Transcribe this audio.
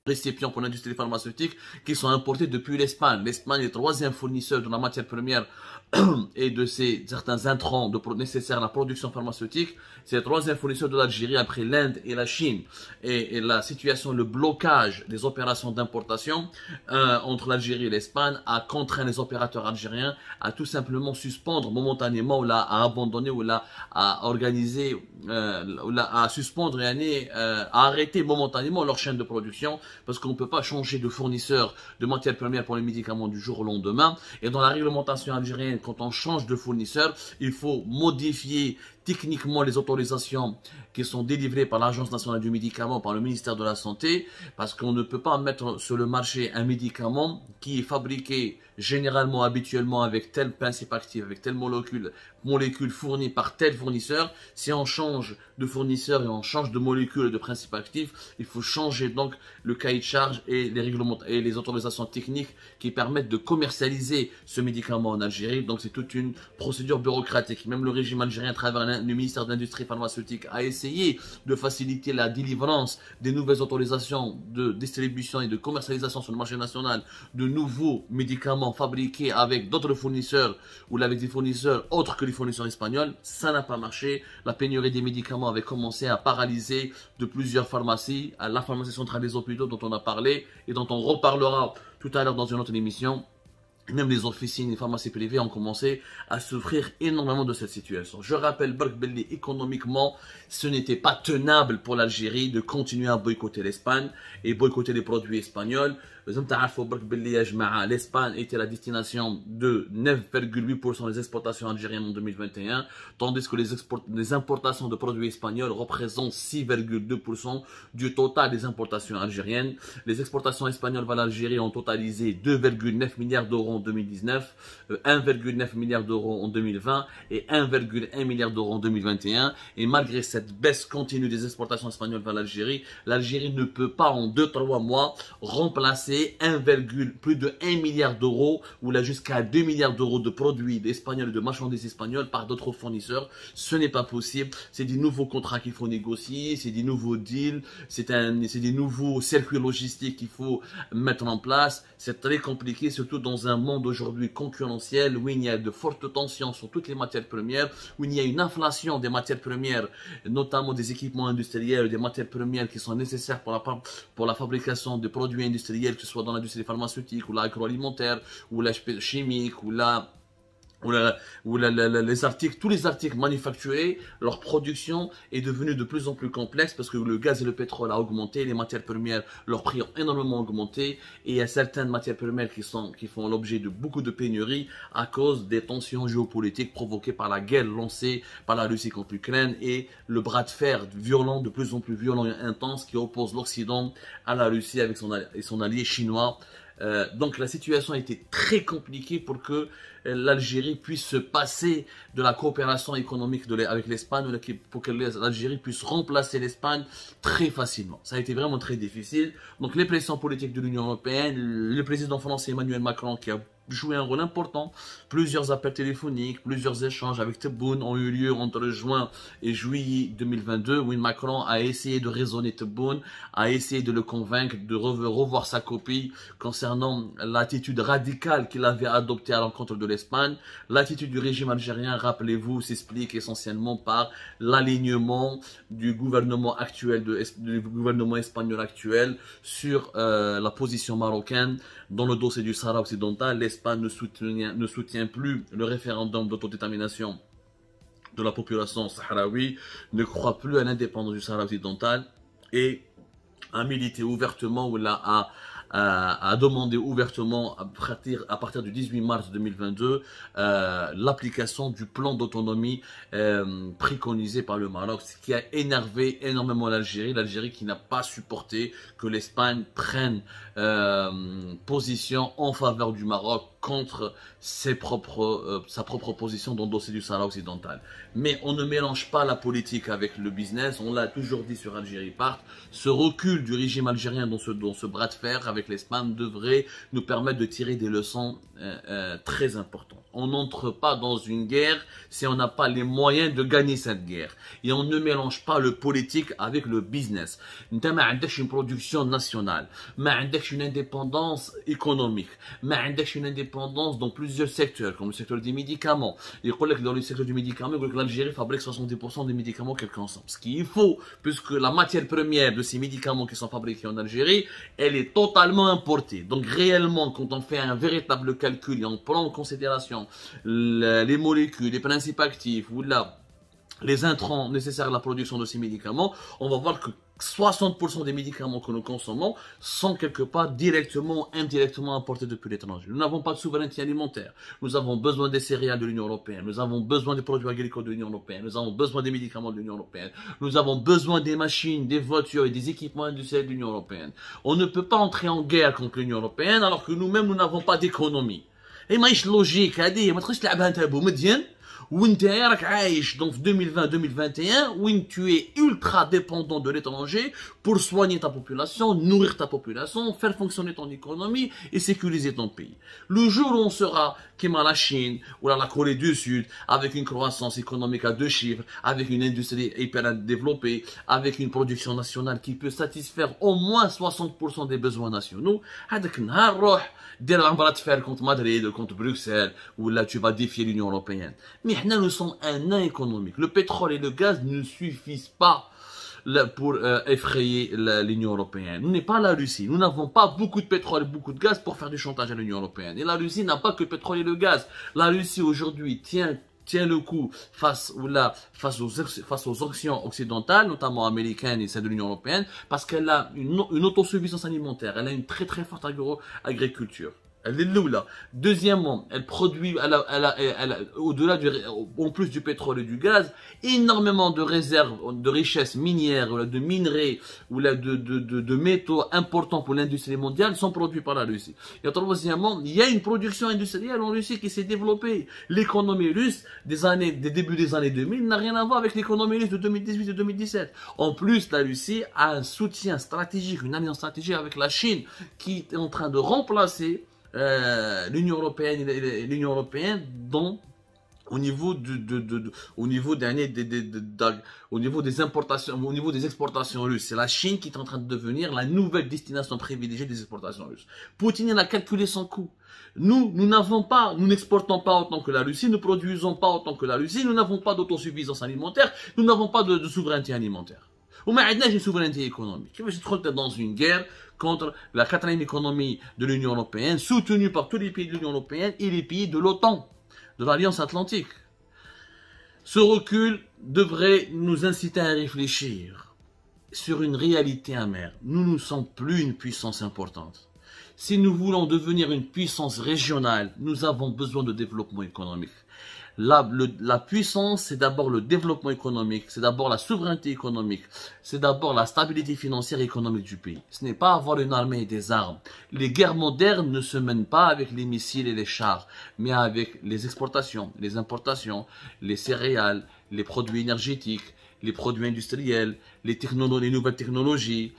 récipients pour l'industrie pharmaceutique qui sont importés depuis l'Espagne. L'Espagne est le troisième fournisseur de la matière première et de certains intrants nécessaires à la production pharmaceutique. C'est le troisième fournisseur de l'Algérie après l'Inde et la Chine. Et la situation, le blocage des opérations d'importation entre l'Algérie et l'Espagne a contraint les opérateurs algériens à tout simplement suspendre momentanément, ou là, à abandonner, ou là, à organiser, ou là, à suspendre et à arrêter momentanément leur chaîne de production, parce qu'on ne peut pas changer de fournisseur de matières premières pour les médicaments du jour au lendemain. Et dans la réglementation algérienne, quand on change de fournisseur, il faut modifier techniquement les autorisations qui sont délivrées par l'Agence nationale du médicament, par le ministère de la Santé, parce qu'on ne peut pas mettre sur le marché un médicament qui est fabriqué généralement, habituellement, avec tel principe actif, avec telle molécule fournie par tel fournisseur. Si on change de fournisseur et on change de molécule et de principe actif, il faut changer donc le cahier de charge et les règlements et les autorisations techniques qui permettent de commercialiser ce médicament en Algérie. Donc c'est toute une procédure bureaucratique. Même le régime algérien, à travers le ministère de l'Industrie pharmaceutique, a essayé de faciliter la délivrance des nouvelles autorisations de distribution et de commercialisation sur le marché national de nouveaux médicaments fabriqués avec d'autres fournisseurs ou avec des fournisseurs autres que les fournisseurs espagnols. Ça n'a pas marché. La pénurie des médicaments avait commencé à paralyser de plusieurs pharmacies, à la pharmacie centrale des hôpitaux dont on a parlé et dont on reparlera tout à l'heure dans une autre émission. Même les officines et pharmacies privées ont commencé à souffrir énormément de cette situation. Je rappelle, Belli, économiquement, ce n'était pas tenable pour l'Algérie de continuer à boycotter l'Espagne et boycotter les produits espagnols. L'Espagne était la destination de 9,8% des exportations algériennes en 2021, tandis que les importations de produits espagnols représentent 6,2% du total des importations algériennes. Les exportations espagnoles vers l'Algérie ont totalisé 2,9 milliards d'euros en 2019, 1,9 milliard d'euros en 2020 et 1,1 milliard d'euros en 2021. Et malgré cette baisse continue des exportations espagnoles vers l'Algérie, l'Algérie ne peut pas en 2-3 mois remplacer plus de 1 milliard d'euros ou là jusqu'à 2 milliards d'euros de produits espagnols, de marchandises espagnoles par d'autres fournisseurs. Ce n'est pas possible. C'est des nouveaux contrats qu'il faut négocier, c'est des nouveaux deals, c'est des nouveaux circuits logistiques qu'il faut mettre en place. C'est très compliqué, surtout dans un monde aujourd'hui concurrentiel où il y a de fortes tensions sur toutes les matières premières, où il y a une inflation des matières premières, notamment des équipements industriels, des matières premières qui sont nécessaires pour la fabrication de produits industriels, que ce soit dans l'industrie pharmaceutique ou l'agroalimentaire ou la chimique ou les articles, tous les articles manufacturés, leur production est devenue de plus en plus complexe parce que le gaz et le pétrole a augmenté, les matières premières, leurs prix ont énormément augmenté et il y a certaines matières premières qui font l'objet de beaucoup de pénuries à cause des tensions géopolitiques provoquées par la guerre lancée par la Russie contre l'Ukraine et le bras de fer violent, de plus en plus violent et intense qui oppose l'Occident à la Russie avec son allié chinois. Donc la situation a été très compliquée pour que l'Algérie puisse se passer de la coopération économique avec l'Espagne, pour que l'Algérie puisse remplacer l'Espagne très facilement. Ça a été vraiment très difficile. Donc les pressions politiques de l'Union européenne, le président français Emmanuel Macron qui a joué un rôle important, plusieurs appels téléphoniques, plusieurs échanges avec Tebboune ont eu lieu entre juin et juillet 2022, où Macron a essayé de raisonner Tebboune, a essayé de le convaincre de revoir sa copie concernant l'attitude radicale qu'il avait adoptée à l'encontre de l'Espagne. L'attitude du régime algérien, rappelez-vous, s'explique essentiellement par l'alignement du gouvernement actuel, du gouvernement espagnol actuel sur la position marocaine dans le dossier du Sahara occidental. L'Espagne ne soutient plus le référendum d'autodétermination de la population sahraoui, ne croit plus à l'indépendance du Sahara occidental et a milité ouvertement ou a demandé ouvertement à partir du 18 mars 2022 l'application du plan d'autonomie préconisé par le Maroc, ce qui a énervé énormément l'Algérie qui n'a pas supporté que l'Espagne prenne position en faveur du Maroc contre sa propre position dans le dossier du Sahara occidental. Mais on ne mélange pas la politique avec le business, on l'a toujours dit sur Algérie Part. Ce recul du régime algérien dans ce bras de fer avec l'Espagne devrait nous permettre de tirer des leçons très importantes. On n'entre pas dans une guerre si on n'a pas les moyens de gagner cette guerre. Et on ne mélange pas le politique avec le business. Tu n'as une production nationale, tu as une indépendance économique, tu as une indépendance dans plusieurs secteurs, comme le secteur des médicaments. Il y a que dans le secteur du médicament, l'Algérie fabrique 70% des médicaments qu'elle consomme. Ce qu'il faut, puisque la matière première de ces médicaments qui sont fabriqués en Algérie, elle est totalement importée. Donc réellement, quand on fait un véritable calcul et on prend en considération les molécules, les principes actifs ou les intrants nécessaires à la production de ces médicaments, on va voir que 60% des médicaments que nous consommons sont quelque part directement ou indirectement importés depuis l'étranger. Nous n'avons pas de souveraineté alimentaire. Nous avons besoin des céréales de l'Union européenne. Nous avons besoin des produits agricoles de l'Union européenne. Nous avons besoin des médicaments de l'Union européenne. Nous avons besoin des machines, des voitures et des équipements industriels de l'Union européenne. On ne peut pas entrer en guerre contre l'Union européenne alors que nous-mêmes, nous n'avons pas d'économie. Et ماهيش logique هذه ما تخش تلعبها انت ابو مدين وانت راك عايش donc 2020-2021 où tu es ultra dépendant de l'étranger pour soigner ta population, nourrir ta population, faire fonctionner ton économie et sécuriser ton pays. Le jour où on sera comme la Chine ou la Corée du Sud avec une croissance économique à 2 chiffres, avec une industrie hyper développée, avec une production nationale qui peut satisfaire au moins 60% des besoins nationaux, هذاك النهار روح دير un bras de fer contre Madrid, contre Bruxelles, où là tu vas défier l'Union européenne. Mais nous sommes un nain économique. Le pétrole et le gaz ne suffisent pas pour effrayer l'Union européenne. Nous n'est pas la Russie. Nous n'avons pas beaucoup de pétrole et beaucoup de gaz pour faire du chantage à l'Union européenne. Et la Russie n'a pas que le pétrole et le gaz. La Russie aujourd'hui tient le coup face aux sanctions occidentales, notamment américaines et celles de l'Union européenne, parce qu'elle a une autosuffisance alimentaire. Elle a une très très forte agriculture. Elle est là. Deuxièmement, elle produit, au-delà en plus du pétrole et du gaz, énormément de réserves, de richesses minières, de minerais, ou de métaux importants pour l'industrie mondiale sont produits par la Russie. Et troisièmement, il y a une production industrielle en Russie qui s'est développée. L'économie russe des débuts des années 2000 n'a rien à voir avec l'économie russe de 2018 et 2017. En plus, la Russie a un soutien stratégique, une alliance stratégique avec la Chine qui est en train de remplacer l'Union européenne dont au niveau des importations, au niveau des exportations russes, c'est la Chine qui est en train de devenir la nouvelle destination privilégiée des exportations russes. Poutine a calculé son coût. Nous n'exportons pas autant que la Russie, nous produisons pas autant que la Russie, nous n'avons pas d'autosuffisance alimentaire, nous n'avons pas de souveraineté alimentaire. وما عندناش une souveraineté économique. كيفاش تدخل dans une guerre contre la quatrième économie de l'Union européenne, soutenue par tous les pays de l'Union européenne et les pays de l'OTAN, de l'Alliance Atlantique. Ce recul devrait nous inciter à réfléchir sur une réalité amère. Nous ne sommes plus une puissance importante. Si nous voulons devenir une puissance régionale, nous avons besoin de développement économique. La puissance, c'est d'abord le développement économique, c'est d'abord la souveraineté économique, c'est d'abord la stabilité financière et économique du pays. Ce n'est pas avoir une armée et des armes. Les guerres modernes ne se mènent pas avec les missiles et les chars, mais avec les exportations, les importations, les céréales, les produits énergétiques, les produits industriels, les nouvelles technologies,